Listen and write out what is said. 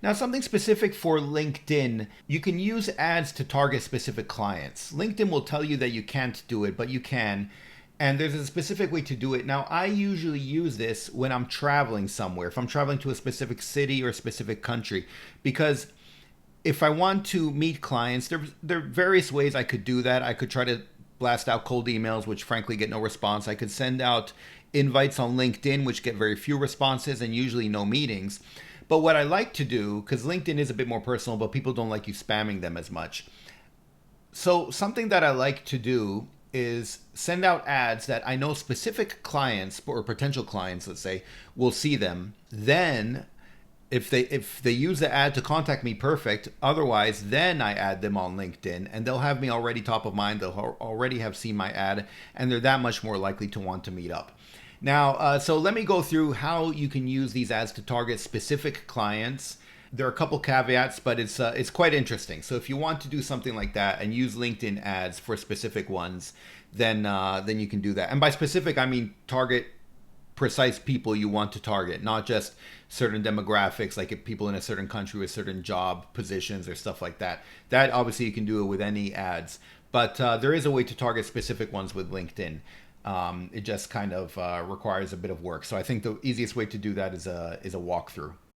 Now, something specific for LinkedIn, you can use ads to target specific clients. LinkedIn will tell you that you can't do it, but you can. And there's a specific way to do it. Now, I usually use this when I'm traveling somewhere, if I'm traveling to a specific city or a specific country, because if I want to meet clients, there are various ways I could do that. I could try to blast out cold emails, which frankly get no response. I could send out invites on LinkedIn, which get very few responses and usually no meetings. But what I like to do, because LinkedIn is a bit more personal, but people don't like you spamming them as much. So, something that I like to do is send out ads that I know specific clients or potential clients, let's say, will see them. Then if they use the ad to contact me, perfect. Otherwise, then I add them on LinkedIn and they'll have me already top of mind. They'll already have seen my ad and they're that much more likely to want to meet up. Now, so let me go through how you can use these ads to target specific clients. There are a couple caveats, but it's quite interesting. So if you want to do something like that and use LinkedIn ads for specific ones, then you can do that. And by specific, I mean target precise people you want to target, not just certain demographics, like if people in a certain country with certain job positions or stuff like that. That obviously you can do it with any ads, but there is a way to target specific ones with LinkedIn. It just kind of requires a bit of work. So I think the easiest way to do that is a walkthrough.